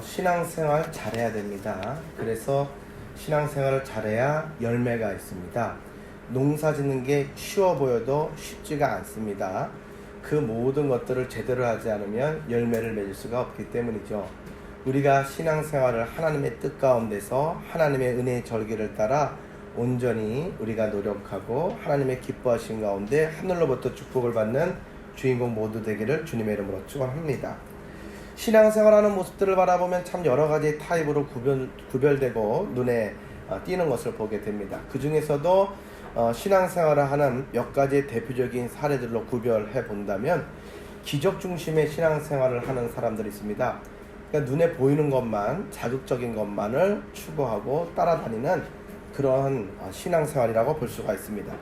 신앙생활 잘해야 됩니다. 그래서 신앙생활을 잘해야 열매가 있습니다. 농사 짓는 게 쉬워 보여도 쉽지가 않습니다. 그 모든 것들을 제대로 하지 않으면 열매를 맺을 수가 없기 때문이죠. 우리가 신앙생활을 하나님의 뜻 가운데서 하나님의 은혜의 절기를 따라 온전히 우리가 노력하고 하나님의 기뻐하신 가운데 하늘로부터 축복을 받는 주인공 모두 되기를 주님의 이름으로 축원합니다. 신앙생활하는 모습들을 바라보면 참 여러가지 타입으로 구별되고 눈에 띄는 것을 보게 됩니다. 그 중에서도 신앙생활을 하는 몇 가지 대표적인 사례들로 구별해 본다면 기적 중심의 신앙생활을 하는 사람들이 있습니다. 그러니까 눈에 보이는 것만, 자극적인 것만을 추구하고 따라다니는 그런 신앙생활이라고 볼 수가 있습니다.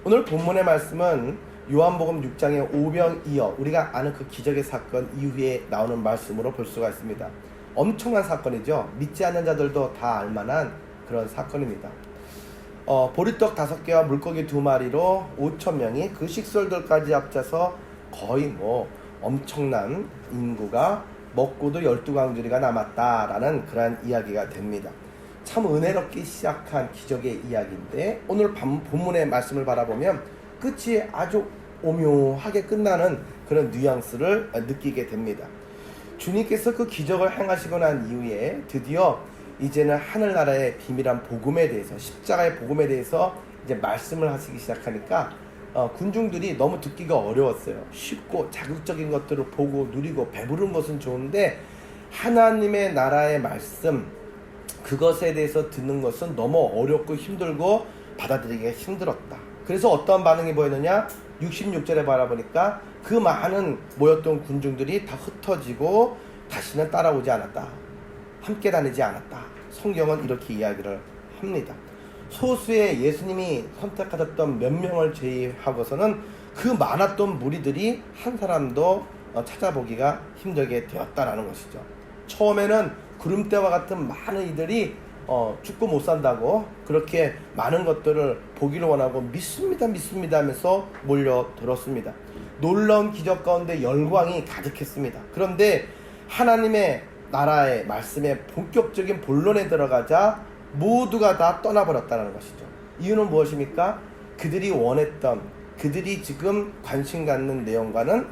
오늘 본문의 말씀은 요한복음 6장의 오병이어, 우리가 아는 그 기적의 사건 이후에 나오는 말씀으로 볼 수가 있습니다. 엄청난 사건이죠. 믿지 않는 자들도 다 알만한 그런 사건입니다. 보리떡 5개와 물고기 2마리로 5,000명이 그 식솔들까지 합쳐서 거의 엄청난 인구가 먹고도 12광주리가 남았다라는 그런 이야기가 됩니다. 참 은혜롭게 시작한 기적의 이야기인데 오늘 본문의 말씀을 바라보면 끝이 아주 오묘하게 끝나는 그런 뉘앙스를 느끼게 됩니다. 주님께서 그 기적을 행하시고 난 이후에 드디어 이제는 하늘나라의 비밀한 복음에 대해서, 십자가의 복음에 대해서 이제 말씀을 하시기 시작하니까 군중들이 너무 듣기가 어려웠어요. 쉽고 자극적인 것들을 보고 누리고 배부른 것은 좋은데 하나님의 나라의 말씀, 그것에 대해서 듣는 것은 너무 어렵고 힘들고 받아들이기가 힘들었다. 그래서 어떠한 반응이 보이느냐? 66절에 바라보니까 그 많은 모였던 군중들이 다 흩어지고 다시는 따라오지 않았다. 함께 다니지 않았다. 성경은 이렇게 이야기를 합니다. 소수의 예수님이 선택하셨던 몇 명을 제외하고서는 그 많았던 무리들이 한 사람도 찾아보기가 힘들게 되었다라는 것이죠. 처음에는 구름대와 같은 많은 이들이 죽고 못 산다고 그렇게 많은 것들을 보기를 원하고 믿습니다 하면서 몰려들었습니다. 놀라운 기적 가운데 열광이 가득했습니다. 그런데 하나님의 나라의 말씀에 본격적인 본론에 들어가자 모두가 다 떠나버렸다는 것이죠. 이유는 무엇입니까? 그들이 원했던, 그들이 지금 관심 갖는 내용과는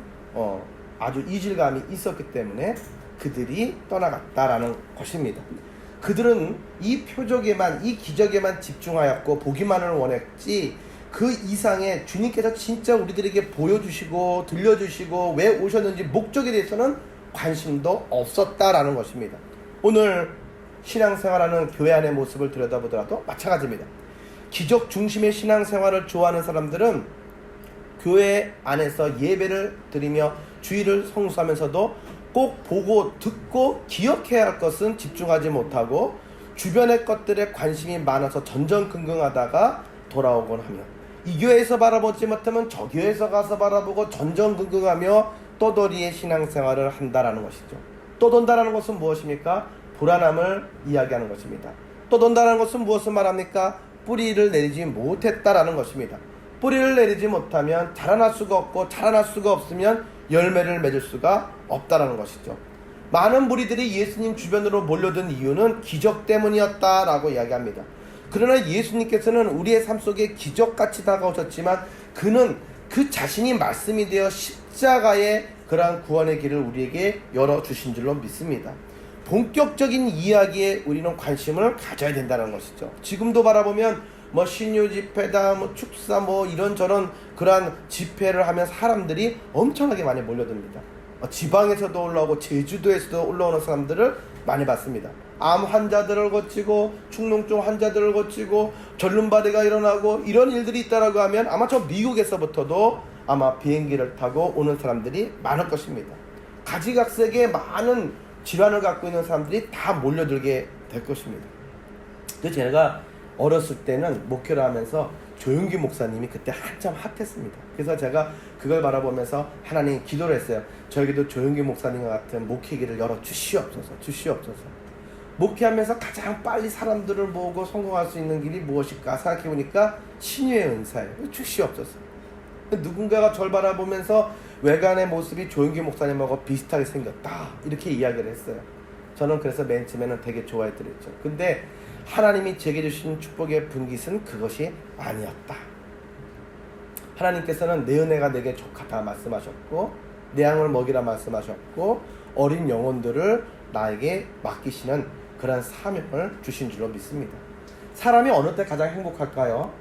아주 이질감이 있었기 때문에 그들이 떠나갔다라는 것입니다. 그들은 이 표적에만, 이 기적에만 집중하였고 보기만을 원했지 그 이상의 주님께서 진짜 우리들에게 보여주시고 들려주시고 왜 오셨는지 목적에 대해서는 관심도 없었다라는 것입니다. 오늘 신앙생활하는 교회 안의 모습을 들여다보더라도 마찬가지입니다. 기적 중심의 신앙생활을 좋아하는 사람들은 교회 안에서 예배를 드리며 주일을 성수하면서도 꼭 보고 듣고 기억해야 할 것은 집중하지 못하고 주변의 것들에 관심이 많아서 전전긍긍하다가 돌아오곤 하며 이 교회에서 바라보지 못하면 저 교회에서 가서 바라보고 전전긍긍하며 떠돌이의 신앙생활을 한다라는 것이죠. 떠돈다라는 것은 무엇입니까? 불안함을 이야기하는 것입니다. 떠돈다라는 것은 무엇을 말합니까? 뿌리를 내리지 못했다라는 것입니다. 뿌리를 내리지 못하면 자라날 수가 없고 자라날 수가 없으면 열매를 맺을 수가 없다라는 것이죠. 많은 무리들이 예수님 주변으로 몰려든 이유는 기적 때문이었다라고 이야기합니다. 그러나 예수님께서는 우리의 삶 속에 기적같이 다가오셨지만 그는 그 자신이 말씀이 되어 십자가의 그러한 구원의 길을 우리에게 열어주신 줄로 믿습니다. 본격적인 이야기에 우리는 관심을 가져야 된다는 것이죠. 지금도 바라보면 신유 집회다, 축사, 이런저런 그러한 집회를 하면 사람들이 엄청나게 많이 몰려듭니다. 지방에서도 올라오고 제주도에서도 올라오는 사람들을 많이 봤습니다. 암 환자들을 거치고 축농증 환자들을 거치고 전lum바대가 일어나고 이런 일들이 있다라고 하면 아마 저 미국에서부터도 아마 비행기를 타고 오는 사람들이 많을 것입니다. 가지각색의 많은 질환을 갖고 있는 사람들이 다 몰려들게 될 것입니다. 그래서 제가 어렸을 때는 목회를 하면서 조용기 목사님이 그때 한참 핫했습니다. 그래서 제가 그걸 바라보면서 하나님 기도를 했어요. 저에게도 조용기 목사님과 같은 목회기를 열어주시옵소서. 목회하면서 가장 빨리 사람들을 모으고 성공할 수 있는 길이 무엇일까 생각해보니까 신유의 은사예요. 주시옵소서. 누군가가 절 바라보면서 외관의 모습이 조용기 목사님하고 비슷하게 생겼다 이렇게 이야기를 했어요. 저는 그래서 맨 처음에는 되게 좋아했더랬죠. 근데 하나님이 제게 주신 축복의 분깃은 그것이 아니었다. 하나님께서는 내 은혜가 내게 족하다 말씀하셨고, 내 양을 먹이라 말씀하셨고, 어린 영혼들을 나에게 맡기시는 그런 사명을 주신 줄로 믿습니다. 사람이 어느 때 가장 행복할까요?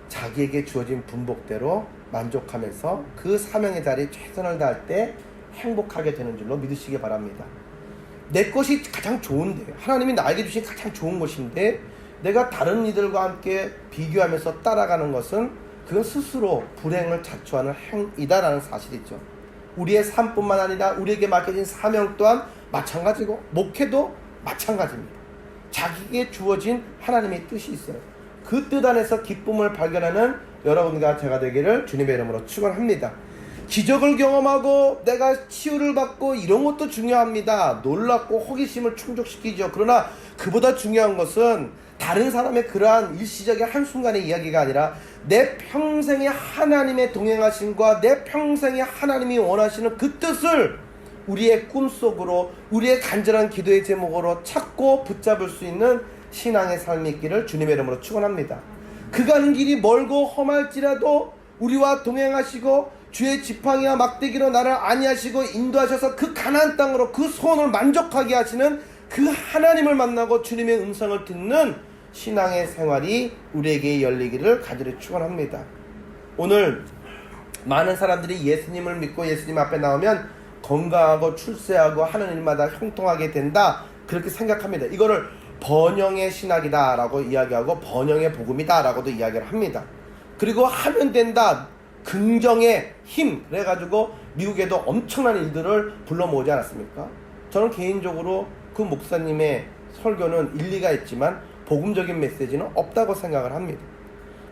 자기에게 주어진 분복대로 만족하면서 그 사명의 자리에 최선을 다할 때 행복하게 되는 줄로 믿으시기 바랍니다. 내 것이 가장 좋은데, 하나님이 나에게 주신 가장 좋은 것인데 내가 다른 이들과 함께 비교하면서 따라가는 것은 그건 스스로 불행을 자초하는 행위다라는 사실이죠. 우리의 삶뿐만 아니라 우리에게 맡겨진 사명 또한 마찬가지고, 목회도 마찬가지입니다. 자기에게 주어진 하나님의 뜻이 있어요. 그 뜻 안에서 기쁨을 발견하는 여러분과 제가 되기를 주님의 이름으로 축원합니다. 기적을 경험하고 내가 치유를 받고 이런 것도 중요합니다. 놀랍고 호기심을 충족시키죠. 그러나 그보다 중요한 것은 다른 사람의 그러한 일시적인 한순간의 이야기가 아니라 내 평생의 하나님의 동행하심과 내 평생의 하나님이 원하시는 그 뜻을 우리의 꿈속으로, 우리의 간절한 기도의 제목으로 찾고 붙잡을 수 있는 신앙의 삶이 있기를 주님의 이름으로 축원합니다. 그 가는 길이 멀고 험할지라도 우리와 동행하시고 주의 지팡이와 막대기로 나를 안위하시고 인도하셔서 그 가나안 땅으로 그 소원을 만족하게 하시는 그 하나님을 만나고 주님의 음성을 듣는 신앙의 생활이 우리에게 열리기를 간절히 축원합니다. 오늘 많은 사람들이 예수님을 믿고 예수님 앞에 나오면 건강하고 출세하고 하는 일마다 형통하게 된다, 그렇게 생각합니다. 이거를 번영의 신학이다 라고 이야기하고 번영의 복음이다 라고도 이야기를 합니다. 그리고 하면 된다, 긍정의 힘, 그래가지고 미국에도 엄청난 일들을 불러 모으지 않았습니까? 저는 개인적으로 그 목사님의 설교는 일리가 있지만 복음적인 메시지는 없다고 생각을 합니다.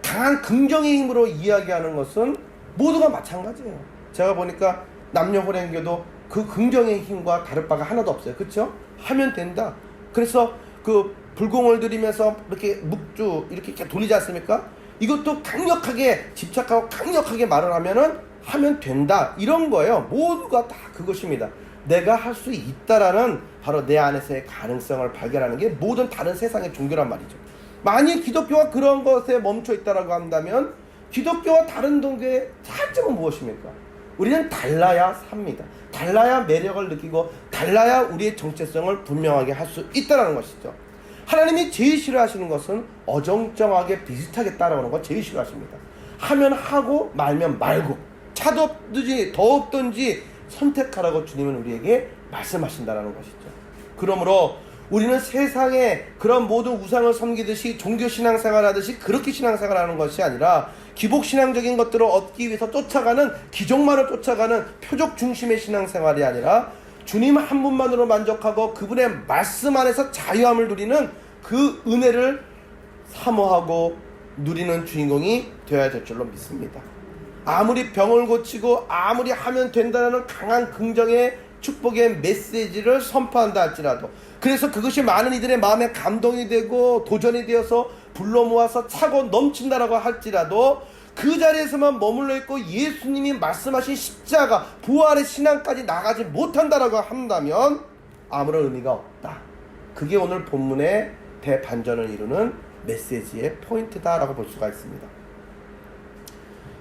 강한 긍정의 힘으로 이야기하는 것은 모두가 마찬가지예요. 제가 보니까 남녀 호랭교도 그 긍정의 힘과 다를 바가 하나도 없어요. 그렇죠? 하면 된다. 그래서 그 불공을 들이면서 이렇게 묵주 이렇게 돌리지 않습니까? 이것도 강력하게 집착하고 강력하게 말을 하면 된다, 이런 거예요. 모두가 다 그것입니다. 내가 할 수 있다라는 바로 내 안에서의 가능성을 발견하는 게 모든 다른 세상의 종교란 말이죠. 만일 기독교가 그런 것에 멈춰 있다라고 한다면 기독교와 다른 종교의 차이점은 무엇입니까? 우리는 달라야 삽니다. 달라야 매력을 느끼고 달라야 우리의 정체성을 분명하게 할 수 있다는 것이죠. 하나님이 제일 싫어하시는 것은 어정쩡하게 비슷하게 따라오는 거 제일 싫어하십니다. 하면 하고 말면 말고, 차도 없든지 더 없든지 선택하라고 주님은 우리에게 말씀하신다는 것이죠. 그러므로 우리는 세상에 그런 모든 우상을 섬기듯이 종교 신앙생활 하듯이 그렇게 신앙생활 하는 것이 아니라 기복신앙적인 것들을 얻기 위해서 쫓아가는, 기적만을 쫓아가는 표적 중심의 신앙생활이 아니라 주님 한 분만으로 만족하고 그분의 말씀 안에서 자유함을 누리는 그 은혜를 사모하고 누리는 주인공이 되어야 될 줄로 믿습니다. 아무리 병을 고치고 아무리 하면 된다는 강한 긍정의 축복의 메시지를 선포한다 할지라도, 그래서 그것이 많은 이들의 마음에 감동이 되고 도전이 되어서 불러 모아서 차고 넘친다라고 할지라도 그 자리에서만 머물러 있고 예수님이 말씀하신 십자가 부활의 신앙까지 나가지 못한다라고 한다면 아무런 의미가 없다. 그게 오늘 본문의 대반전을 이루는 메시지의 포인트다라고 볼 수가 있습니다.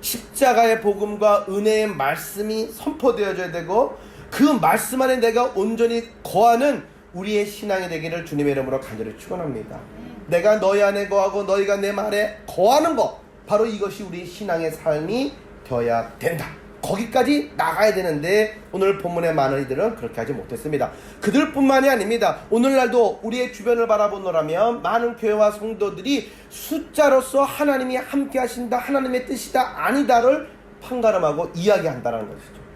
십자가의 복음과 은혜의 말씀이 선포되어져야 되고 그 말씀 안에 내가 온전히 거하는 우리의 신앙이 되기를 주님의 이름으로 간절히 축원합니다. 내가 너희 안에 거하고 너희가 내 말에 거하는 것, 바로 이것이 우리 신앙의 삶이 되어야 된다. 거기까지 나가야 되는데 오늘 본문의 많은 이들은 그렇게 하지 못했습니다. 그들뿐만이 아닙니다. 오늘날도 우리의 주변을 바라보노라면 많은 교회와 성도들이 숫자로서 하나님이 함께 하신다, 하나님의 뜻이다, 아니다를 판가름하고 이야기한다는 것이죠.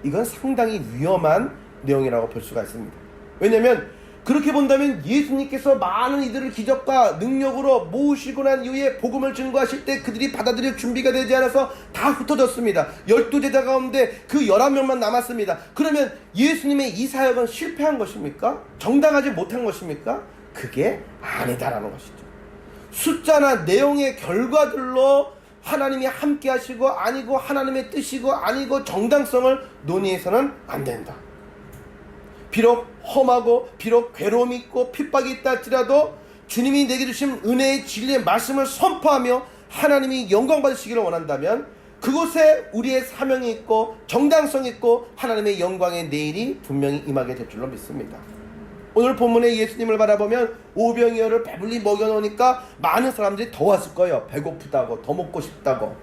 이건 상당히 위험한 내용이라고 볼 수가 있습니다. 왜냐하면 그렇게 본다면 예수님께서 많은 이들을 기적과 능력으로 모으시고 난 이후에 복음을 증거하실 때 그들이 받아들일 준비가 되지 않아서 다 흩어졌습니다. 12제자 가운데 그 11명만 남았습니다. 그러면 예수님의 이 사역은 실패한 것입니까? 정당하지 못한 것입니까? 그게 아니다라는 것이죠. 숫자나 내용의 결과들로 하나님이 함께 하시고 아니고 하나님의 뜻이고 아니고 정당성을 논의해서는 안 된다. 비록 험하고 비록 괴로움이 있고 핍박이 있다 할지라도 주님이 내게 주신 은혜의 진리의 말씀을 선포하며 하나님이 영광 받으시기를 원한다면 그곳에 우리의 사명이 있고 정당성이 있고 하나님의 영광의 내일이 분명히 임하게 될 줄로 믿습니다. 오늘 본문에 예수님을 바라보면 오병이어를 배불리 먹여놓으니까 많은 사람들이 더 왔을 거예요. 배고프다고, 더 먹고 싶다고.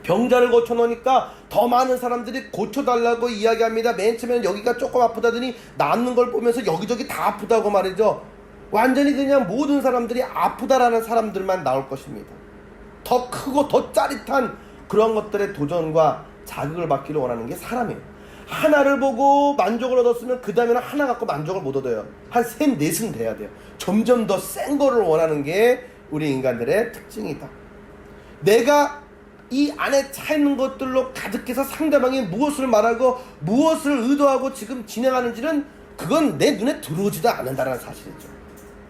병자를 고쳐놓으니까 더 많은 사람들이 고쳐달라고 이야기합니다. 맨 처음에는 여기가 조금 아프다더니 낫는 걸 보면서 여기저기 다 아프다고 말이죠. 완전히 그냥 모든 사람들이 아프다라는 사람들만 나올 것입니다. 더 크고 더 짜릿한 그런 것들의 도전과 자극을 받기를 원하는 게 사람이에요. 하나를 보고 만족을 얻었으면 그 다음에는 하나 갖고 만족을 못 얻어요. 한 셋, 넷은 돼야 돼요. 점점 더 센 거를 원하는 게 우리 인간들의 특징이다. 내가 이 안에 차 있는 것들로 가득해서 상대방이 무엇을 말하고 무엇을 의도하고 지금 진행하는지는 그건 내 눈에 들어오지도 않는다는 사실이죠.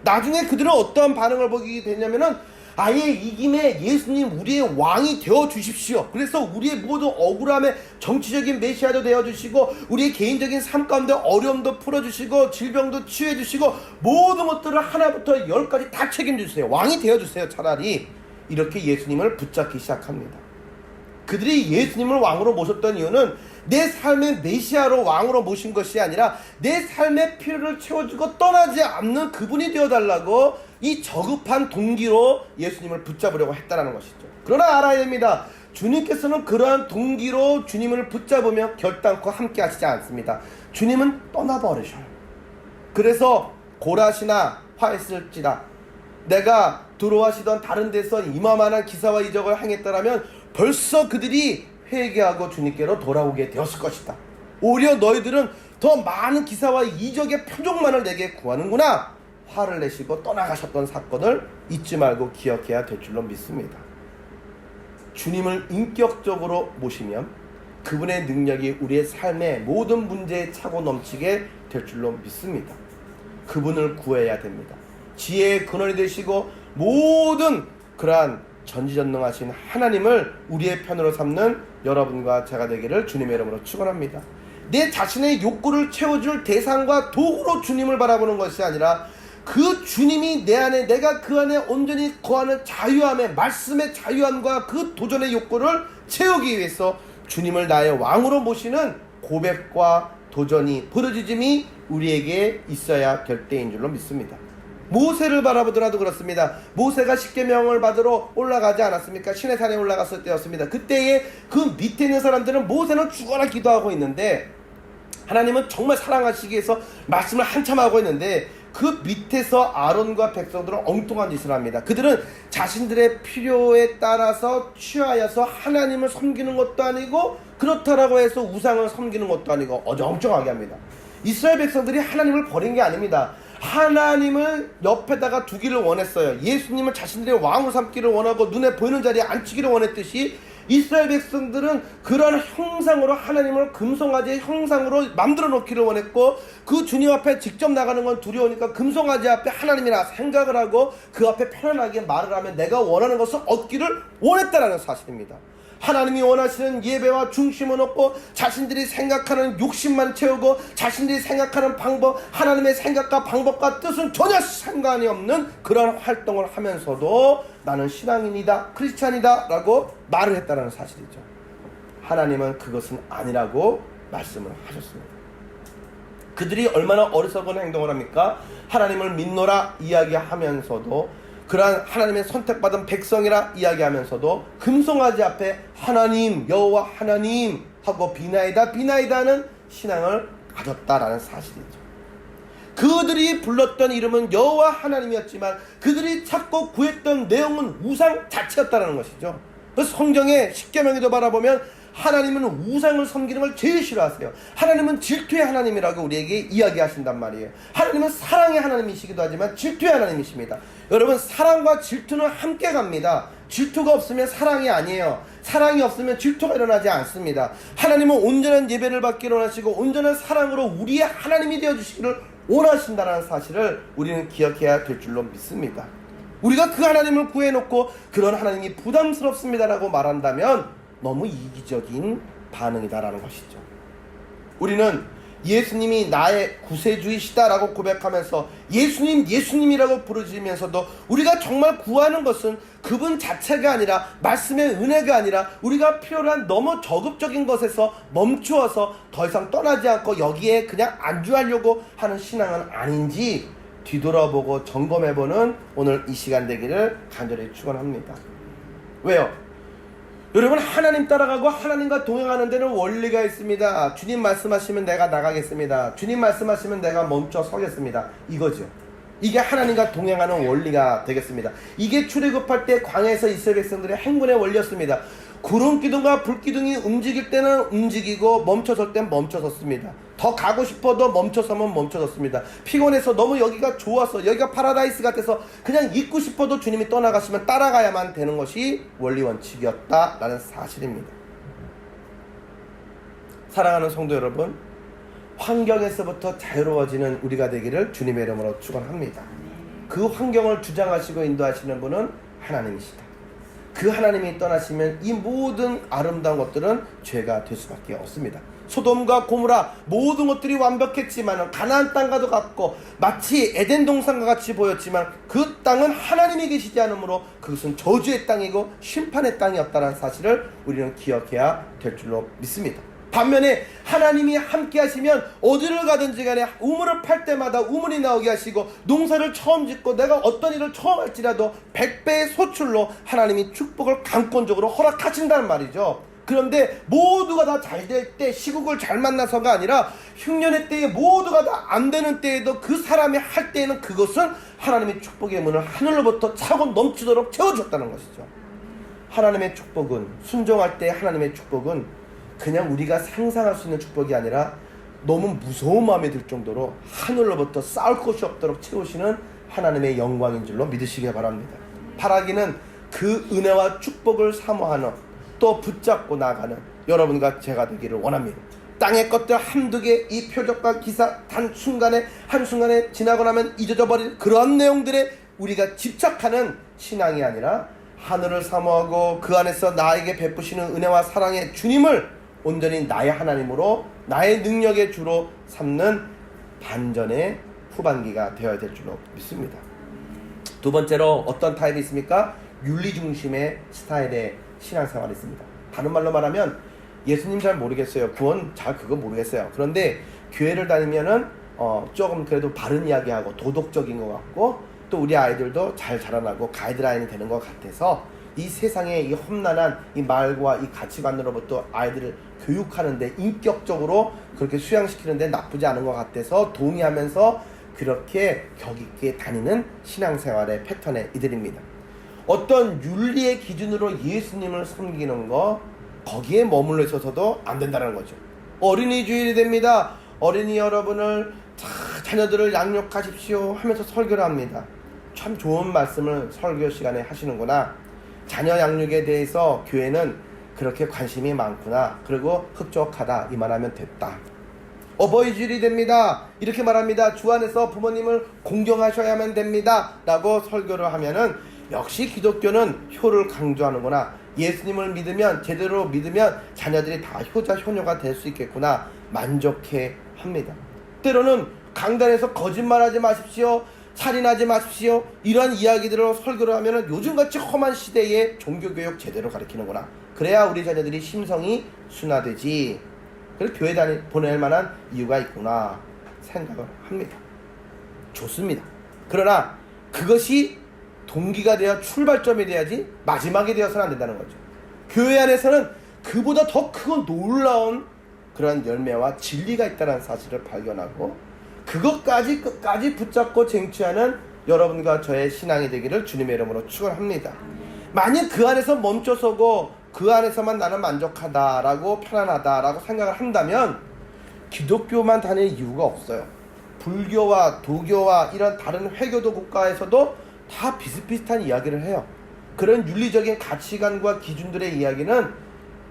나중에 그들은 어떠한 반응을 보게 되냐면은 아예 이 김에 예수님 우리의 왕이 되어 주십시오. 그래서 우리의 모든 억울함에 정치적인 메시아도 되어 주시고 우리의 개인적인 삶 가운데 어려움도 풀어주시고 질병도 치유해 주시고 모든 것들을 하나부터 열까지 다 책임주세요. 왕이 되어 주세요. 차라리 이렇게 예수님을 붙잡기 시작합니다. 그들이 예수님을 왕으로 모셨던 이유는 내 삶의 메시아로 왕으로 모신 것이 아니라 내 삶의 필요를 채워주고 떠나지 않는 그분이 되어달라고 이 저급한 동기로 예수님을 붙잡으려고 했다는 것이죠. 그러나 알아야 됩니다. 주님께서는 그러한 동기로 주님을 붙잡으며 결단코 함께 하시지 않습니다. 주님은 떠나버리셔요. 그래서 고라시나 화했을지라 내가 들어와시던 다른 데서 이만한 기사와 이적을 행했더라면 벌써 그들이 회개하고 주님께로 돌아오게 되었을 것이다. 오히려 너희들은 더 많은 기사와 이적의 표적만을 내게 구하는구나. 화를 내시고 떠나가셨던 사건을 잊지 말고 기억해야 될 줄로 믿습니다. 주님을 인격적으로 모시면 그분의 능력이 우리의 삶의 모든 문제에 차고 넘치게 될 줄로 믿습니다. 그분을 구해야 됩니다. 지혜의 근원이 되시고 모든 그러한 전지전능하신 하나님을 우리의 편으로 삼는 여러분과 제가 되기를 주님의 이름으로 축원합니다. 내 자신의 욕구를 채워줄 대상과 도구로 주님을 바라보는 것이 아니라 그 주님이 내 안에 내가 그 안에 온전히 거하는 자유함의 말씀의 자유함과 그 도전의 욕구를 채우기 위해서 주님을 나의 왕으로 모시는 고백과 도전이 부르짖음이 우리에게 있어야 될 때인 줄로 믿습니다. 모세를 바라보더라도 그렇습니다. 모세가 십계명을 받으러 올라가지 않았습니까? 시내산에 올라갔을 때였습니다. 그때에 그 밑에 있는 사람들은 모세는 죽어라 기도하고 있는데 하나님은 정말 사랑하시기 위해서 말씀을 한참 하고 있는데 그 밑에서 아론과 백성들은 엉뚱한 짓을 합니다. 그들은 자신들의 필요에 따라서 취하여서 하나님을 섬기는 것도 아니고 그렇다라고 해서 우상을 섬기는 것도 아니고 어정쩡하게 합니다. 이스라엘 백성들이 하나님을 버린 게 아닙니다. 하나님을 옆에다가 두기를 원했어요. 예수님을 자신들의 왕으로 삼기를 원하고 눈에 보이는 자리에 앉히기를 원했듯이 이스라엘 백성들은 그런 형상으로 하나님을 금송아지의 형상으로 만들어 놓기를 원했고 그 주님 앞에 직접 나가는 건 두려우니까 금송아지 앞에 하나님이라 생각을 하고 그 앞에 편안하게 말을 하면 내가 원하는 것을 얻기를 원했다는 사실입니다. 하나님이 원하시는 예배와 중심은 없고 자신들이 생각하는 욕심만 채우고 자신들이 생각하는 방법, 하나님의 생각과 방법과 뜻은 전혀 상관이 없는 그런 활동을 하면서도 나는 신앙인이다, 크리스찬이다 라고 말을 했다는 사실이죠. 하나님은 그것은 아니라고 말씀을 하셨습니다. 그들이 얼마나 어리석은 행동을 합니까? 하나님을 믿노라 이야기하면서도 그러한 하나님의 선택받은 백성이라 이야기하면서도 금송아지 앞에 하나님, 여호와 하나님 하고 비나이다 비나이다는 신앙을 가졌다라는 사실이죠. 그들이 불렀던 이름은 여호와 하나님이었지만 그들이 찾고 구했던 내용은 우상 자체였다는 것이죠. 그래서 성경의 십계명에도 바라보면 하나님은 우상을 섬기는 걸 제일 싫어하세요. 하나님은 질투의 하나님이라고 우리에게 이야기하신단 말이에요. 하나님은 사랑의 하나님이시기도 하지만 질투의 하나님이십니다. 여러분, 사랑과 질투는 함께 갑니다. 질투가 없으면 사랑이 아니에요. 사랑이 없으면 질투가 일어나지 않습니다. 하나님은 온전한 예배를 받기를 원하시고 온전한 사랑으로 우리의 하나님이 되어주시기를 원하신다는 사실을 우리는 기억해야 될 줄로 믿습니다. 우리가 그 하나님을 구해놓고 그런 하나님이 부담스럽습니다라고 말한다면 너무 이기적인 반응이다라는 것이죠. 우리는 예수님이 나의 구세주이시다라고 고백하면서 예수님 예수님이라고 부르짖으면서도 우리가 정말 구하는 것은 그분 자체가 아니라 말씀의 은혜가 아니라 우리가 필요로 한 너무 저급적인 것에서 멈추어서 더 이상 떠나지 않고 여기에 그냥 안주하려고 하는 신앙은 아닌지 뒤돌아보고 점검해보는 오늘 이 시간 되기를 간절히 축원합니다. 왜요? 여러분, 하나님 따라가고 하나님과 동행하는 데는 원리가 있습니다. 주님 말씀하시면 내가 나가겠습니다. 주님 말씀하시면 내가 멈춰 서겠습니다. 이거죠. 이게 하나님과 동행하는 원리가 되겠습니다. 이게 출애굽할 때 광야에서 이스라엘 백성들의 행군의 원리였습니다. 구름 기둥과 불 기둥이 움직일 때는 움직이고 멈춰설 땐 멈춰섰습니다. 더 가고 싶어도 멈춰서면 멈춰섰습니다. 피곤해서 너무 여기가 좋아서 여기가 파라다이스 같아서 그냥 있고 싶어도 주님이 떠나가시면 따라가야만 되는 것이 원리 원칙이었다라는 사실입니다. 사랑하는 성도 여러분, 환경에서부터 자유로워지는 우리가 되기를 주님의 이름으로 축원합니다. 그 환경을 주장하시고 인도하시는 분은 하나님이시다. 그 하나님이 떠나시면 이 모든 아름다운 것들은 죄가 될 수밖에 없습니다. 소돔과 고모라 모든 것들이 완벽했지만 가나안 땅과도 같고 마치 에덴 동산과 같이 보였지만 그 땅은 하나님이 계시지 않으므로 그것은 저주의 땅이고 심판의 땅이었다는 사실을 우리는 기억해야 될 줄로 믿습니다. 반면에 하나님이 함께 하시면 어디를 가든지 간에 우물을 팔 때마다 우물이 나오게 하시고 농사를 처음 짓고 내가 어떤 일을 처음 할지라도 100배의 소출로 하나님이 축복을 강권적으로 허락하신다는 말이죠. 그런데 모두가 다 잘 될 때 시국을 잘 만나서가 아니라 흉년의 때에 모두가 다 안 되는 때에도 그 사람이 할 때에는 그것은 하나님의 축복의 문을 하늘로부터 차고 넘치도록 채워줬다는 것이죠. 하나님의 축복은, 순종할 때 하나님의 축복은 그냥 우리가 상상할 수 있는 축복이 아니라 너무 무서운 마음이 들 정도로 하늘로부터 쌓을 곳이 없도록 채우시는 하나님의 영광인 줄로 믿으시기 바랍니다. 바라기는 그 은혜와 축복을 사모하는, 또 붙잡고 나가는 여러분과 제가 되기를 원합니다. 땅의 것들 한두 개, 이 표적과 기사 한순간에 지나고 나면 잊어져 버린 그러한 내용들에 우리가 집착하는 신앙이 아니라 하늘을 사모하고 그 안에서 나에게 베푸시는 은혜와 사랑의 주님을 온전히 나의 하나님으로, 나의 능력의 주로 삼는 반전의 후반기가 되어야 될 줄로 믿습니다. 두 번째로 어떤 타입이 있습니까? 윤리 중심의 스타일의 신앙생활이 있습니다. 다른 말로 말하면 예수님 잘 모르겠어요. 구원 잘 그거 모르겠어요. 그런데 교회를 다니면은 조금 그래도 바른 이야기하고 도덕적인 것 같고 또 우리 아이들도 잘 자라나고 가이드라인이 되는 것 같아서 이 세상의 이 험난한 이 말과 이 가치관으로부터 아이들을 교육하는데 인격적으로 그렇게 수양시키는데 나쁘지 않은 것 같아서 동의하면서 그렇게 격있게 다니는 신앙생활의 패턴의 이들입니다. 어떤 윤리의 기준으로 예수님을 섬기는 거, 거기에 머물러 있어서도 안 된다는 거죠. 어린이 주일이 됩니다. 어린이 여러분을 자녀들을 양육하십시오 하면서 설교를 합니다. 참 좋은 말씀을 설교 시간에 하시는구나. 자녀 양육에 대해서 교회는 그렇게 관심이 많구나. 그리고 흡족하다 이 말하면 됐다. 어버이 주일이 됩니다. 이렇게 말합니다. 주 안에서 부모님을 공경하셔야만 됩니다 라고 설교를 하면은 역시 기독교는 효를 강조하는구나. 예수님을 믿으면, 제대로 믿으면 자녀들이 다 효자 효녀가 될 수 있겠구나 만족해 합니다. 때로는 강단에서 거짓말하지 마십시오, 살인하지 마십시오 이러한 이야기들로 설교를 하면은 요즘같이 험한 시대에 종교교육 제대로 가르치는구나. 그래야 우리 자녀들이 심성이 순화되지. 그래서 교회 보낼 만한 이유가 있구나 생각을 합니다. 좋습니다. 그러나 그것이 동기가 되어 출발점이 돼야지 마지막이 되어서는 안 된다는 거죠. 교회 안에서는 그보다 더 크고 놀라운 그런 열매와 진리가 있다는 사실을 발견하고 그것까지 끝까지 붙잡고 쟁취하는 여러분과 저의 신앙이 되기를 주님의 이름으로 축원합니다. 만약 그 안에서 멈춰서고 그 안에서만 나는 만족하다라고 편안하다라고 생각을 한다면 기독교만 다닐 이유가 없어요. 불교와 도교와 이런 다른 회교도 국가에서도 다 비슷비슷한 이야기를 해요. 그런 윤리적인 가치관과 기준들의 이야기는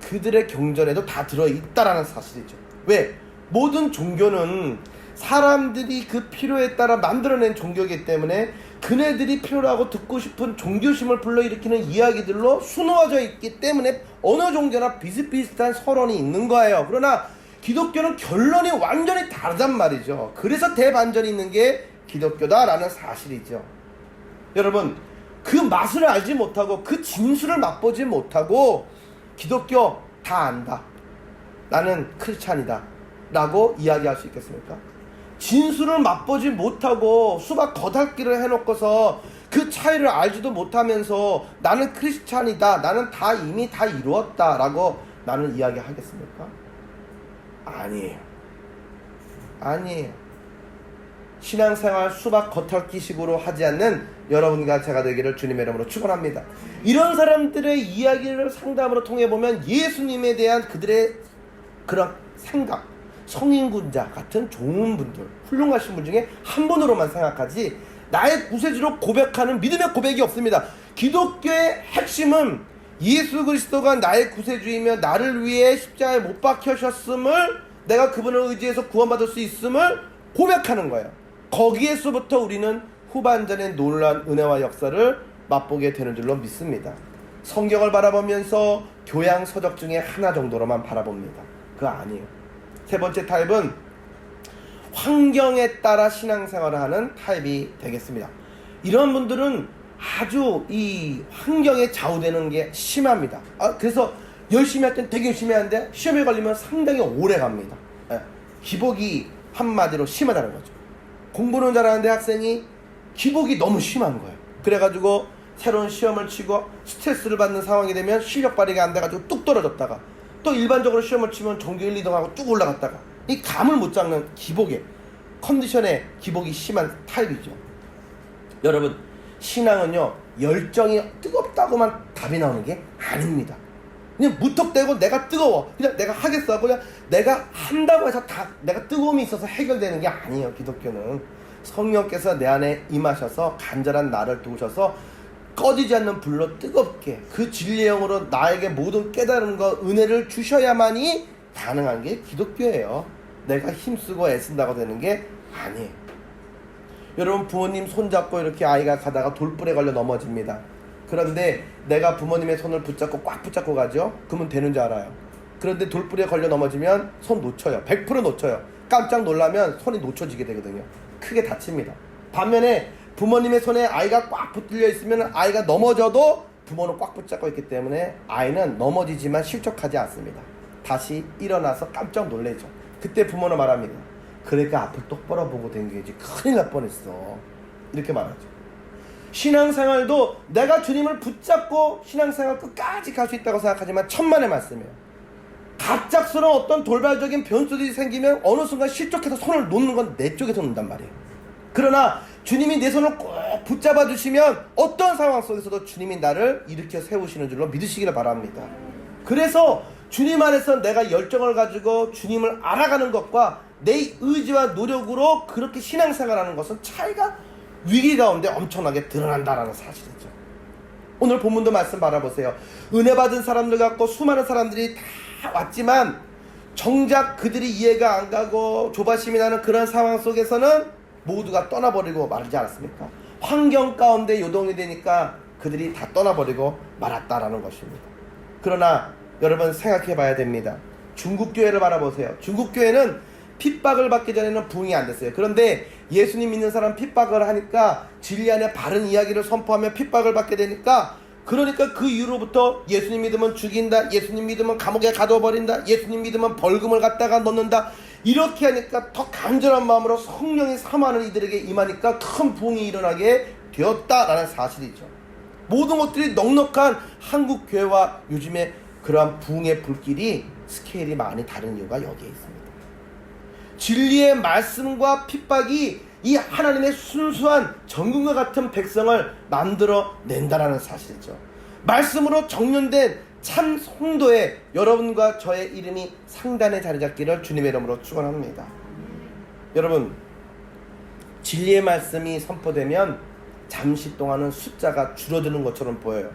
그들의 경전에도 다 들어있다라는 사실이죠. 왜? 모든 종교는 사람들이 그 필요에 따라 만들어낸 종교이기 때문에 그네들이 필요로 하고 듣고 싶은 종교심을 불러일으키는 이야기들로 수놓아져 있기 때문에 어느 종교나 비슷비슷한 서론이 있는 거예요. 그러나 기독교는 결론이 완전히 다르단 말이죠. 그래서 대반전이 있는 게 기독교다라는 사실이죠. 여러분, 그 맛을 알지 못하고 그 진술을 맛보지 못하고 기독교 다 안다, 나는 크리스찬이다 라고 이야기할 수 있겠습니까? 진술을 맛보지 못하고 수박 겉핥기를 해놓고서 그 차이를 알지도 못하면서 나는 크리스찬이다, 나는 다 이미 다 이루었다 라고 나는 이야기하겠습니까? 아니에요. 신앙생활 수박 겉핥기식으로 하지 않는 여러분과 제가 되기를 주님의 이름으로 축원합니다. 이런 사람들의 이야기를 상담으로 통해 보면 예수님에 대한 그들의 그런 생각, 성인군자 같은 좋은 분들, 훌륭하신 분 중에 한 분으로만 생각하지 나의 구세주로 고백하는 믿음의 고백이 없습니다. 기독교의 핵심은 예수 그리스도가 나의 구세주이며 나를 위해 십자가에 못 박히셨음을, 내가 그분을 의지해서 구원받을 수 있음을 고백하는 거예요. 거기에서부터 우리는 후반전의 놀라운 은혜와 역사를 맛보게 되는 줄로 믿습니다. 성경을 바라보면서 교양 서적 중에 하나 정도로만 바라봅니다. 그거 아니에요. 세 번째 타입은 환경에 따라 신앙생활을 하는 타입이 되겠습니다. 이런 분들은 아주 이 환경에 좌우되는 게 심합니다. 그래서 열심히 할 땐 되게 열심히 하는데 시험에 걸리면 상당히 오래 갑니다. 기복이 한마디로 심하다는 거죠. 공부는 잘하는데 학생이 기복이 너무 심한 거예요. 그래가지고 새로운 시험을 치고 스트레스를 받는 상황이 되면 실력 발휘가 안 돼가지고 뚝 떨어졌다가 또 일반적으로 시험을 치면 전교 1, 2등하고 뚝 올라갔다가 이 감을 못 잡는 기복에, 컨디션에 기복이 심한 타입이죠. 여러분, 신앙은요 열정이 뜨겁다고만 답이 나오는 게 아닙니다. 그냥 무턱대고 내가 뜨거워, 그냥 내가 하겠어, 그냥 내가 한다고 해서 다 내가 뜨거움이 있어서 해결되는 게 아니에요. 기독교는 성령께서 내 안에 임하셔서 간절한 나를 도우셔서 꺼지지 않는 불로 뜨겁게 그 진리의 영으로 나에게 모든 깨달음과 은혜를 주셔야만이 가능한 게 기독교예요. 내가 힘쓰고 애쓴다고 되는 게 아니에요. 여러분, 부모님 손잡고 이렇게 아이가 가다가 돌불에 걸려 넘어집니다. 그런데 내가 부모님의 손을 붙잡고 꽉 붙잡고 가죠? 그러면 되는 줄 알아요. 그런데 돌불에 걸려 넘어지면 손 놓쳐요. 100% 놓쳐요. 깜짝 놀라면 손이 놓쳐지게 되거든요. 크게 다칩니다. 반면에 부모님의 손에 아이가 꽉 붙들려 있으면 아이가 넘어져도 부모는 꽉 붙잡고 있기 때문에 아이는 넘어지지만 실족하지 않습니다. 다시 일어나서 깜짝 놀래죠. 그때 부모는 말합니다. 그러니까 앞을 똑바로 보고 댕겨야지, 큰일 날 뻔했어, 이렇게 말하죠. 신앙생활도 내가 주님을 붙잡고 신앙생활 끝까지 갈 수 있다고 생각하지만 천만의 말씀이에요. 갑작스러운 어떤 돌발적인 변수들이 생기면 어느 순간 실족해서 손을 놓는 건 내 쪽에서 놓는단 말이에요. 그러나 주님이 내 손을 꼭 붙잡아 주시면 어떤 상황 속에서도 주님이 나를 일으켜 세우시는 줄로 믿으시기를 바랍니다. 그래서 주님 안에서 내가 열정을 가지고 주님을 알아가는 것과 내 의지와 노력으로 그렇게 신앙생활하는 것은 차이가 위기 가운데 엄청나게 드러난다라는 사실이죠. 오늘 본문도 말씀 바라보세요. 은혜 받은 사람들 같고 수많은 사람들이 다 왔지만 정작 그들이 이해가 안 가고 조바심이 나는 그런 상황 속에서는 모두가 떠나버리고 말지 않았습니까? 환경 가운데 요동이 되니까 그들이 다 떠나버리고 말았다라는 것입니다. 그러나 여러분, 생각해 봐야 됩니다. 중국 교회를 바라보세요. 중국 교회는 핍박을 받기 전에는 부흥이 안 됐어요. 그런데 예수님 믿는 사람 핍박을 하니까 진리 안에 바른 이야기를 선포하며 핍박을 받게 되니까, 그러니까 그 이후로부터 예수님 믿으면 죽인다, 예수님 믿으면 감옥에 가둬버린다, 예수님 믿으면 벌금을 갖다가 넣는다, 이렇게 하니까 더 간절한 마음으로 성령이 사모하는 이들에게 임하니까 큰 부흥이 일어나게 되었다라는 사실이죠. 모든 것들이 넉넉한 한국 교회와 요즘에 그러한 부흥의 불길이 스케일이 많이 다른 이유가 여기에 있습니다. 진리의 말씀과 핍박이 이 하나님의 순수한 정금과 같은 백성을 만들어 낸다라는 사실이죠. 말씀으로 정련된 참 성도의 여러분과 저의 이름이 상단에 자리 잡기를 주님의 이름으로 축원합니다. 여러분, 진리의 말씀이 선포되면 잠시 동안은 숫자가 줄어드는 것처럼 보여요.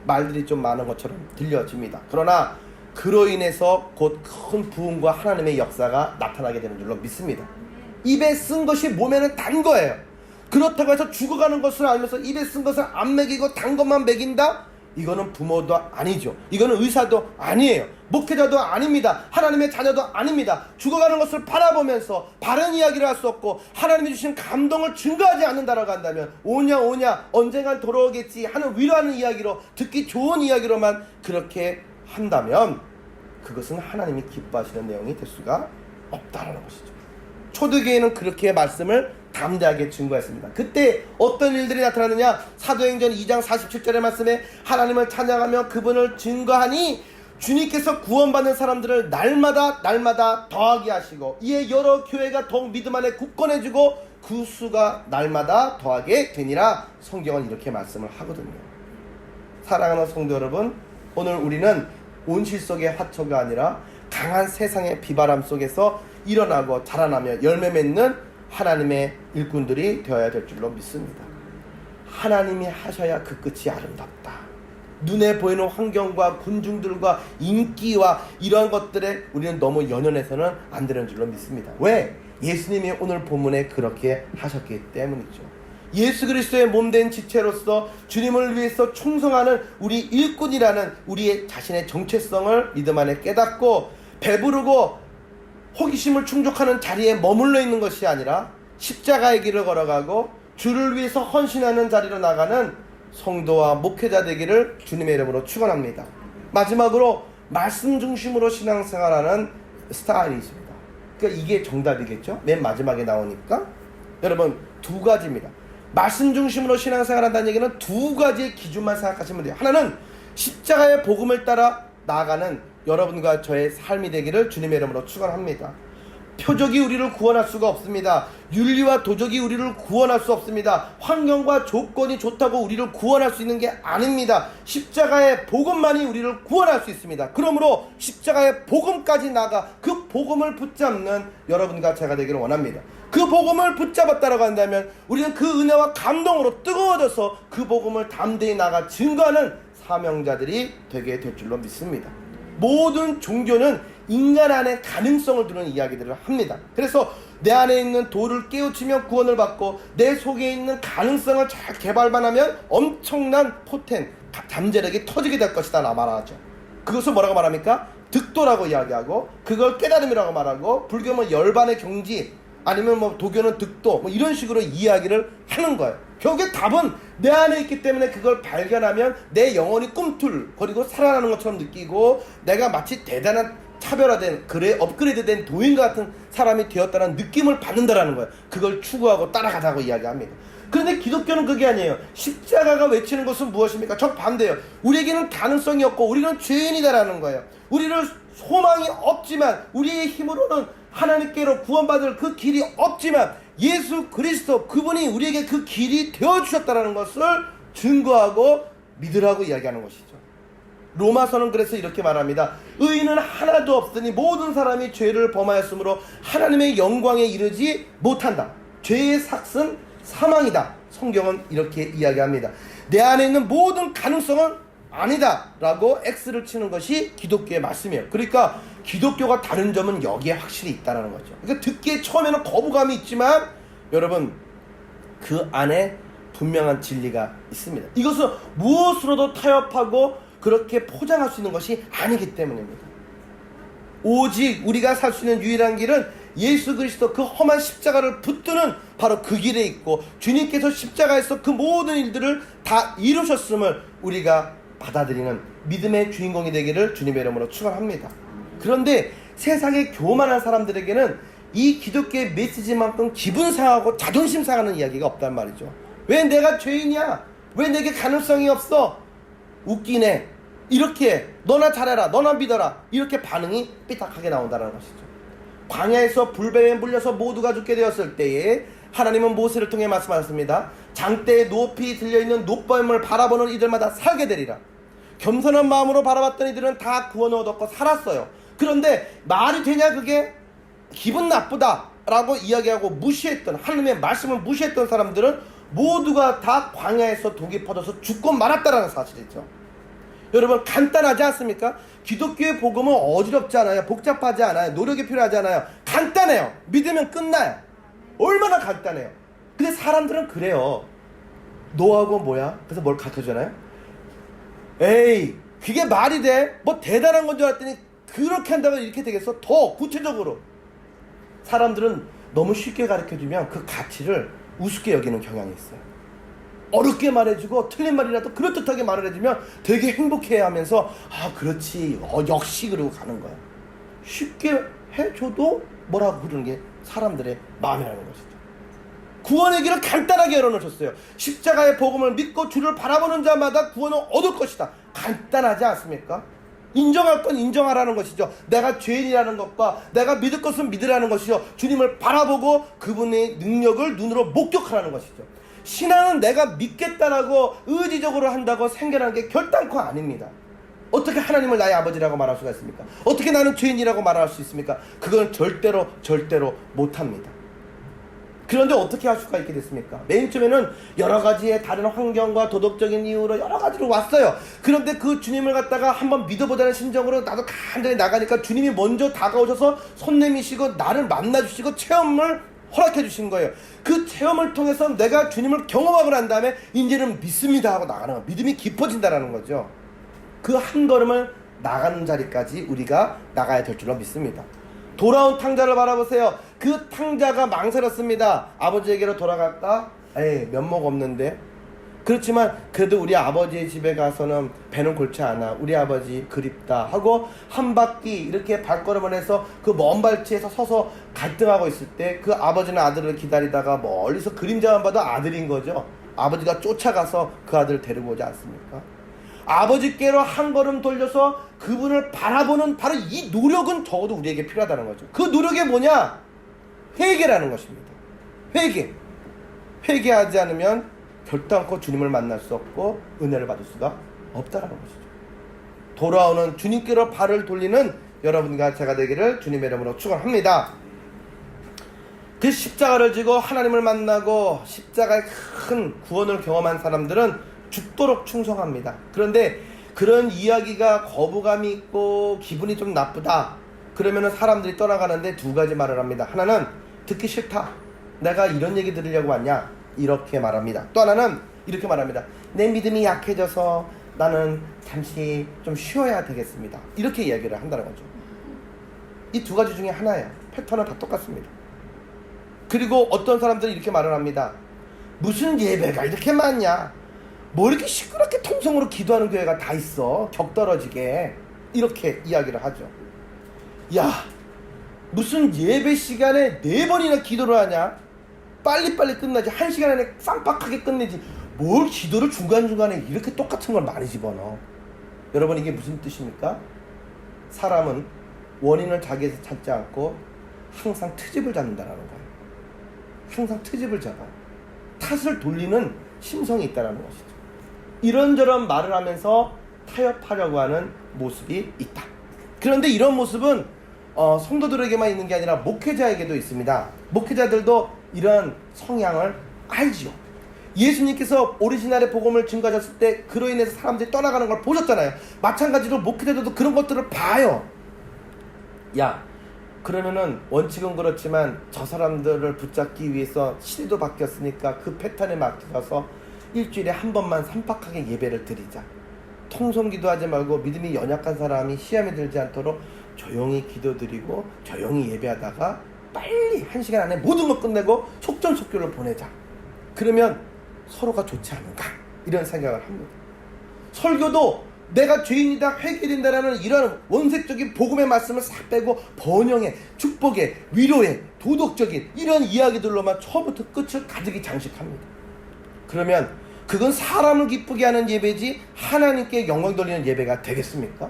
말들이 좀 많은 것처럼 들려집니다. 그러나 그로 인해서 곧 큰 부흥과 하나님의 역사가 나타나게 되는 줄로 믿습니다. 입에 쓴 것이 몸에는 단 거예요. 그렇다고 해서 죽어가는 것을 알면서 입에 쓴 것을 안 먹이고 단 것만 먹인다? 이거는 부모도 아니죠. 이거는 의사도 아니에요. 목회자도 아닙니다. 하나님의 자녀도 아닙니다. 죽어가는 것을 바라보면서 바른 이야기를 할 수 없고 하나님이 주신 감동을 증거하지 않는다라고 한다면 오냐 언젠간 돌아오겠지 하는 위로하는 이야기로, 듣기 좋은 이야기로만 그렇게 한다면 그것은 하나님이 기뻐하시는 내용이 될 수가 없다라는 것이죠. 초대교회는 그렇게 말씀을 담대하게 증거했습니다. 그때 어떤 일들이 나타나느냐? 사도행전 2장 47절의 말씀에 하나님을 찬양하며 그분을 증거하니 주님께서 구원받는 사람들을 날마다 더하게 하시고 이에 여러 교회가 더욱 믿음 안에 굳건해지고 그 수가 날마다 더하게 되니라. 성경은 이렇게 말씀을 하거든요. 사랑하는 성도 여러분, 오늘 우리는 온실 속의 화초가 아니라 강한 세상의 비바람 속에서 일어나고 자라나며 열매 맺는 하나님의 일꾼들이 되어야 될 줄로 믿습니다. 하나님이 하셔야 그 끝이 아름답다. 눈에 보이는 환경과 군중들과 인기와 이러한 것들에 우리는 너무 연연해서는 안 되는 줄로 믿습니다. 왜? 예수님이 오늘 본문에 그렇게 하셨기 때문이죠. 예수 그리스도의 몸된 지체로서 주님을 위해서 충성하는 우리 일꾼이라는 우리의 자신의 정체성을 믿음 안에 깨닫고 배부르고 호기심을 충족하는 자리에 머물러 있는 것이 아니라 십자가의 길을 걸어가고 주를 위해서 헌신하는 자리로 나가는 성도와 목회자 되기를 주님의 이름으로 축원합니다. 마지막으로 말씀 중심으로 신앙생활하는 스타일이 있습니다. 그러니까 이게 정답이겠죠? 맨 마지막에 나오니까 여러분 두 가지입니다. 말씀 중심으로 신앙생활한다는 얘기는 두 가지의 기준만 생각하시면 돼요. 하나는 십자가의 복음을 따라 나아가는 여러분과 저의 삶이 되기를 주님의 이름으로 축원합니다. 표적이 우리를 구원할 수가 없습니다. 윤리와 도덕이 우리를 구원할 수 없습니다. 환경과 조건이 좋다고 우리를 구원할 수 있는 게 아닙니다. 십자가의 복음만이 우리를 구원할 수 있습니다. 그러므로 십자가의 복음까지 나가 그 복음을 붙잡는 여러분과 제가 되기를 원합니다. 그 복음을 붙잡았다라고 한다면 우리는 그 은혜와 감동으로 뜨거워져서 그 복음을 담대히 나가 증거하는 사명자들이 되게 될 줄로 믿습니다. 모든 종교는 인간 안에 가능성을 두는 이야기들을 합니다. 그래서 내 안에 있는 돌을 깨우치면 구원을 받고 내 속에 있는 가능성을 잘 개발만 하면 엄청난 잠재력이 터지게 될 것이다 라 말하죠. 그것을 뭐라고 말합니까? 득도라고 이야기하고 그걸 깨달음이라고 말하고 불교는 열반의 경지 아니면 도교는 득도 이런 식으로 이야기를 하는 거예요. 결국에 답은 내 안에 있기 때문에 그걸 발견하면 내 영혼이 꿈틀거리고 살아나는 것처럼 느끼고 내가 마치 대단한 차별화된 업그레이드된 도인과 같은 사람이 되었다는 느낌을 받는다라는 거예요. 그걸 추구하고 따라가자고 이야기합니다. 그런데 기독교는 그게 아니에요. 십자가가 외치는 것은 무엇입니까? 정반대예요. 우리에게는 가능성이 없고 우리는 죄인이다라는 거예요. 우리는 소망이 없지만 우리의 힘으로는 하나님께로 구원받을 그 길이 없지만 예수 그리스도 그분이 우리에게 그 길이 되어주셨다는 것을 증거하고 믿으라고 이야기하는 것이죠. 로마서는 그래서 이렇게 말합니다. 의인은 하나도 없으니 모든 사람이 죄를 범하였으므로 하나님의 영광에 이르지 못한다. 죄의 삭은 사망이다. 성경은 이렇게 이야기합니다. 내 안에 있는 모든 가능성은 아니다 라고 X를 치는 것이 기독교의 말씀이에요. 그러니까 기독교가 다른 점은 여기에 확실히 있다는 거죠. 그러니까 듣기에 처음에는 거부감이 있지만 여러분 그 안에 분명한 진리가 있습니다. 이것은 무엇으로도 타협하고 그렇게 포장할 수 있는 것이 아니기 때문입니다. 오직 우리가 살 수 있는 유일한 길은 예수 그리스도 그 험한 십자가를 붙드는 바로 그 길에 있고 주님께서 십자가에서 그 모든 일들을 다 이루셨음을 우리가 받아들이는 믿음의 주인공이 되기를 주님의 이름으로 축원합니다. 그런데 세상에 교만한 사람들에게는 이 기독교의 메시지만큼 기분 상하고 자존심 상하는 이야기가 없단 말이죠. 왜 내가 죄인이야? 왜 내게 가능성이 없어? 웃기네. 이렇게 너나 잘해라, 너나 믿어라, 이렇게 반응이 삐딱하게 나온다는 것이죠. 광야에서 불뱀에 물려서 모두가 죽게 되었을 때에 하나님은 모세를 통해 말씀하셨습니다. 장대에 높이 들려있는 높뱀을 바라보는 이들마다 살게 되리라. 겸손한 마음으로 바라봤던 이들은 다 구원을 얻었고 살았어요. 그런데 말이 되냐 그게? 기분 나쁘다 라고 이야기하고 무시했던, 하나님의 말씀을 무시했던 사람들은 모두가 다 광야에서 독이 퍼져서 죽고 말았다라는 사실이죠. 여러분 간단하지 않습니까? 기독교의 복음은 어지럽지 않아요. 복잡하지 않아요. 노력이 필요하지 않아요. 간단해요. 믿으면 끝나요. 얼마나 간단해요. 근데 사람들은 그래요. 너하고 뭐야? 그래서 뭘 가르쳐주잖아요. 에이, 그게 말이 돼? 뭐 대단한 건 줄 알았더니 그렇게 한다고 이렇게 되겠어? 더 구체적으로. 사람들은 너무 쉽게 가르쳐주면 그 가치를 우습게 여기는 경향이 있어요. 어렵게 말해주고 틀린 말이라도 그럴듯하게 말을 해주면 되게 행복해하면서 아 그렇지 역시 그러고 가는 거야. 쉽게 해줘도 뭐라고 그러는 게 사람들의 마음이라는 것이죠. 구원의 길을 간단하게 열어놓으셨어요. 십자가의 복음을 믿고 주를 바라보는 자마다 구원을 얻을 것이다. 간단하지 않습니까? 인정할 건 인정하라는 것이죠. 내가 죄인이라는 것과 내가 믿을 것은 믿으라는 것이죠. 주님을 바라보고 그분의 능력을 눈으로 목격하라는 것이죠. 신앙은 내가 믿겠다라고 의지적으로 한다고 생겨나는 게 결단코 아닙니다. 어떻게 하나님을 나의 아버지라고 말할 수가 있습니까? 어떻게 나는 죄인이라고 말할 수 있습니까? 그건 절대로 못합니다. 그런데 어떻게 할 수가 있게 됐습니까? 맨 처음에는 여러 가지의 다른 환경과 도덕적인 이유로 여러 가지로 왔어요. 그런데 그 주님을 갖다가 한번 믿어보자는 심정으로 나도 간절히 나가니까 주님이 먼저 다가오셔서 손 내미시고 나를 만나주시고 체험을 허락해 주신 거예요. 그 체험을 통해서 내가 주님을 경험하고 난 다음에 이제는 믿습니다 하고 나가는 거예요. 믿음이 깊어진다는 거죠. 그 한 걸음을 나가는 자리까지 우리가 나가야 될 줄로 믿습니다. 돌아온 탕자를 바라보세요. 그 탕자가 망설였습니다. 아버지에게로 돌아갈까? 에이, 면목 없는데. 그렇지만 그래도 우리 아버지의 집에 가서는 배는 골치 않아. 우리 아버지 그립다 하고 한 바퀴 이렇게 발걸음을 해서 그 먼 발치에서 서서 갈등하고 있을 때 그 아버지는 아들을 기다리다가 멀리서 그림자만 봐도 아들인 거죠. 아버지가 쫓아가서 그 아들을 데리고 오지 않습니까? 아버지께로 한 걸음 돌려서 그분을 바라보는 바로 이 노력은 적어도 우리에게 필요하다는 거죠. 그 노력이 뭐냐? 회개라는 것입니다. 회개하지 않으면 결단코 주님을 만날 수 없고 은혜를 받을 수가 없다는 것이죠. 돌아오는 주님께로 발을 돌리는 여러분과 제가 되기를 주님의 이름으로 축원합니다. 그 십자가를 지고 하나님을 만나고 십자가의 큰 구원을 경험한 사람들은 죽도록 충성합니다. 그런데 그런 이야기가 거부감이 있고 기분이 좀 나쁘다 그러면은 사람들이 떠나가는데 두 가지 말을 합니다. 하나는 듣기 싫다. 내가 이런 얘기 들으려고 왔냐? 이렇게 말합니다. 또 하나는 이렇게 말합니다. 내 믿음이 약해져서 나는 잠시 좀 쉬어야 되겠습니다. 이렇게 이야기를 한다는 거죠. 이 두 가지 중에 하나예요. 패턴은 다 똑같습니다. 그리고 어떤 사람들은 이렇게 말을 합니다. 무슨 예배가 이렇게 많냐? 뭐 이렇게 시끄럽게 통성으로 기도하는 교회가 다 있어. 격떨어지게. 이렇게 이야기를 하죠. 야, 무슨 예배 시간에 4번이나 기도를 하냐? 빨리빨리 끝나지. 1시간 안에 쌈박하게 끝내지. 뭘 기도를 중간중간에 이렇게 똑같은 걸 많이 집어넣어. 여러분 이게 무슨 뜻입니까? 사람은 원인을 자기에서 찾지 않고 항상 트집을 잡는다는 거예요. 항상 트집을 잡아. 탓을 돌리는 심성이 있다는 것이죠. 이런저런 말을 하면서 타협하려고 하는 모습이 있다. 그런데 이런 모습은 성도들에게만 있는 게 아니라 목회자에게도 있습니다. 목회자들도 이런 성향을 알지요. 예수님께서 오리지널의 복음을 증거하셨을 때 그로 인해서 사람들이 떠나가는 걸 보셨잖아요. 마찬가지로 목회자들도 그런 것들을 봐요. 야, 그러면은 원칙은 그렇지만 저 사람들을 붙잡기 위해서 시대도 바뀌었으니까 그 패턴에 맡겨서 일주일에 한 번만 산박하게 예배를 드리자. 통성기도 하지 말고 믿음이 연약한 사람이 시험에 들지 않도록 조용히 기도드리고 조용히 예배하다가 빨리 1시간 안에 모든 걸 끝내고 속전속결로 보내자. 그러면 서로가 좋지 않은가? 이런 생각을 합니다. 설교도 내가 죄인이다 회개된다라는 이런 원색적인 복음의 말씀을 싹 빼고 번영의 축복의 위로의 도덕적인 이런 이야기들로만 처음부터 끝을 가득히 장식합니다. 그러면 그건 사람을 기쁘게 하는 예배지 하나님께 영광 돌리는 예배가 되겠습니까?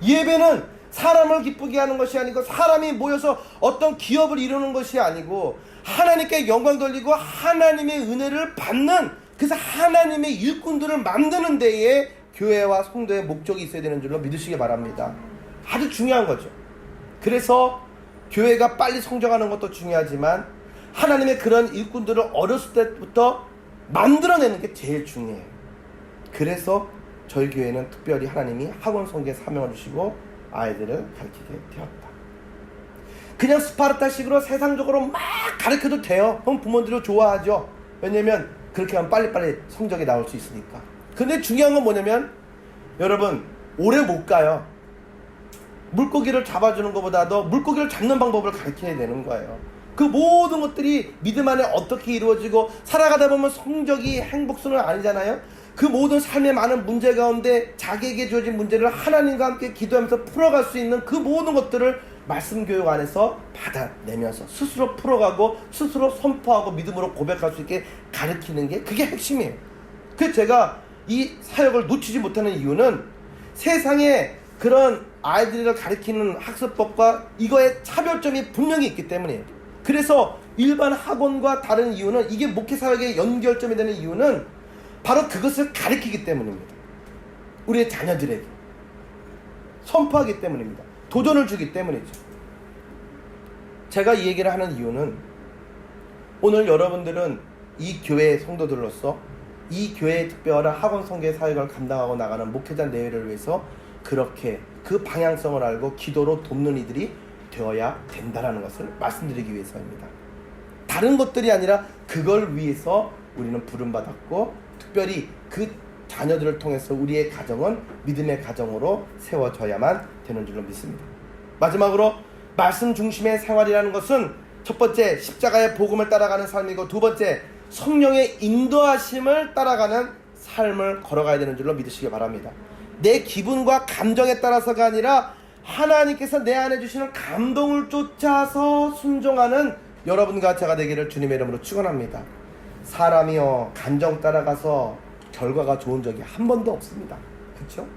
예배는 사람을 기쁘게 하는 것이 아니고 사람이 모여서 어떤 기업을 이루는 것이 아니고 하나님께 영광 돌리고 하나님의 은혜를 받는, 그래서 하나님의 일꾼들을 만드는 데에 교회와 성도의 목적이 있어야 되는 줄로 믿으시기 바랍니다. 아주 중요한 거죠. 그래서 교회가 빨리 성장하는 것도 중요하지만 하나님의 그런 일꾼들을 어렸을 때부터 만들어내는 게 제일 중요해요. 그래서 저희 교회는 특별히 하나님이 학원 성교의 사명을 주시고 아이들을 가르치게 되었다. 그냥 스파르타식으로 세상적으로 막 가르쳐도 돼요. 그럼 부모들도 좋아하죠. 왜냐면 그렇게 하면 빨리빨리 성적이 나올 수 있으니까. 근데 중요한 건 뭐냐면 여러분 오래 못 가요. 물고기를 잡아주는 것보다도 물고기를 잡는 방법을 가르쳐야 되는 거예요. 그 모든 것들이 믿음 안에 어떻게 이루어지고 살아가다 보면 성적이 행복수는 아니잖아요. 그 모든 삶의 많은 문제 가운데 자기에게 주어진 문제를 하나님과 함께 기도하면서 풀어갈 수 있는 그 모든 것들을 말씀 교육 안에서 받아내면서 스스로 풀어가고 스스로 선포하고 믿음으로 고백할 수 있게 가르치는 게 그게 핵심이에요. 그래서 제가 이 사역을 놓치지 못하는 이유는 세상에 그런 아이들을 가르치는 학습법과 이거의 차별점이 분명히 있기 때문이에요. 그래서 일반 학원과 다른 이유는, 이게 목회사역의 연결점이 되는 이유는 바로 그것을 가르치기 때문입니다. 우리의 자녀들에게 선포하기 때문입니다. 도전을 주기 때문이죠. 제가 이 얘기를 하는 이유는 오늘 여러분들은 이 교회의 성도들로서 이 교회의 특별한 학원 선교의 사역을 감당하고 나가는 목회자 내외를 위해서 그렇게 그 방향성을 알고 기도로 돕는 이들이 되어야 된다는 것을 말씀드리기 위해서입니다. 다른 것들이 아니라 그걸 위해서 우리는 부름받았고 특별히 그 자녀들을 통해서 우리의 가정은 믿음의 가정으로 세워져야만 되는 줄로 믿습니다. 마지막으로 말씀 중심의 생활이라는 것은 첫 번째 십자가의 복음을 따라가는 삶이고, 두 번째 성령의 인도하심을 따라가는 삶을 걸어가야 되는 줄로 믿으시기 바랍니다. 내 기분과 감정에 따라서가 아니라 하나님께서 내 안에 주시는 감동을 쫓아서 순종하는 여러분과 제가 되기를 주님의 이름으로 축원합니다. 사람이요 감정 따라가서 결과가 좋은 적이 한 번도 없습니다. 그렇죠?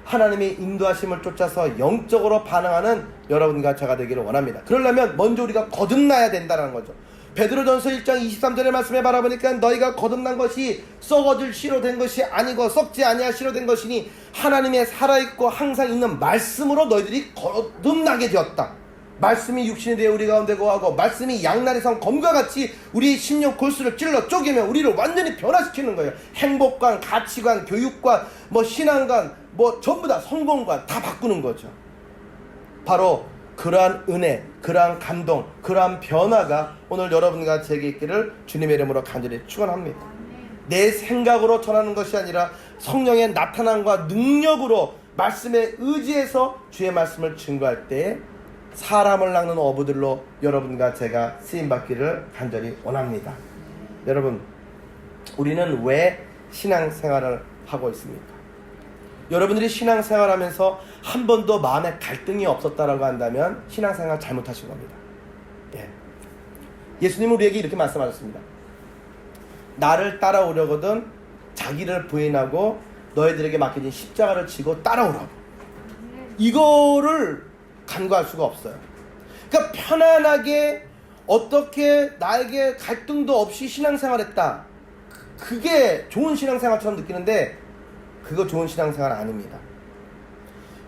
하나님의 인도하심을 쫓아서 영적으로 반응하는 여러분과 제가 되기를 원합니다. 그러려면 먼저 우리가 거듭나야 된다는 거죠. 베드로전서 1장 23절의 말씀에 바라보니까 너희가 거듭난 것이 썩어질 씨로 된 것이 아니고 썩지 아니할 씨로 된 것이니 하나님의 살아있고 항상 있는 말씀으로 너희들이 거듭나게 되었다. 말씀이 육신이 되어 우리 가운데 거하고 말씀이 양날의 성 검과 같이 우리의 심령 골수를 찔러 쪼개면 우리를 완전히 변화시키는 거예요. 행복관, 가치관, 교육관, 신앙관, 전부 다 성공관 다 바꾸는 거죠. 바로 그러한 은혜, 그러한 감동, 그러한 변화가 오늘 여러분과 제게 있기를 주님의 이름으로 간절히 축원합니다. 내 생각으로 전하는 것이 아니라 성령의 나타남과 능력으로 말씀에 의지해서 주의 말씀을 증거할 때에 사람을 낚는 어부들로 여러분과 제가 쓰임받기를 간절히 원합니다. 여러분, 우리는 왜 신앙생활을 하고 있습니까? 여러분들이 신앙생활하면서 한 번도 마음에 갈등이 없었다라고 한다면 신앙생활 잘못하신 겁니다. 예수님은 우리에게 이렇게 말씀하셨습니다. 나를 따라오려거든 자기를 부인하고 너희들에게 맡겨진 십자가를 지고 따라오라고. 이거를 간과할 수가 없어요. 그러니까 편안하게 어떻게 나에게 갈등도 없이 신앙생활했다. 그게 좋은 신앙생활처럼 느끼는데 그거 좋은 신앙생활 아닙니다.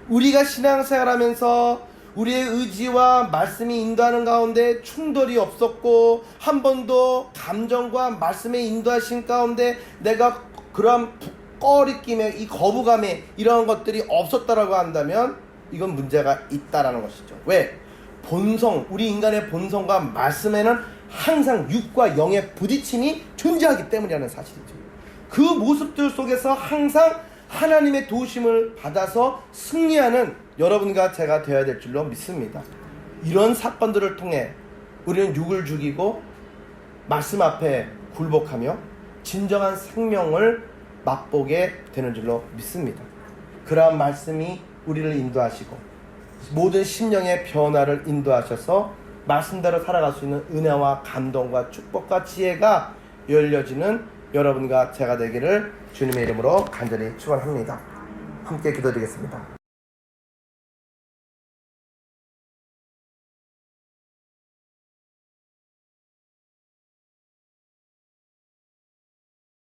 우리가 신앙생활하면서 우리의 의지와 말씀이 인도하는 가운데 충돌이 없었고 한 번도 감정과 말씀의 인도하신 가운데 내가 그러한 꺼리낌에 이 거부감에 이러한 것들이 없었다라고 한다면 이건 문제가 있다라는 것이죠. 왜? 본성, 우리 인간의 본성과 말씀에는 항상 육과 영의 부딪힘이 존재하기 때문이라는 사실이죠. 그 모습들 속에서 항상 하나님의 도우심을 받아서 승리하는 여러분과 제가 되어야 될 줄로 믿습니다. 이런 사건들을 통해 우리는 육을 죽이고 말씀 앞에 굴복하며 진정한 생명을 맛보게 되는 줄로 믿습니다. 그러한 말씀이 우리를 인도하시고 모든 심령의 변화를 인도하셔서 말씀대로 살아갈 수 있는 은혜와 감동과 축복과 지혜가 열려지는 여러분과 제가 되기를 주님의 이름으로 간절히 축원합니다. 함께 기도드리겠습니다.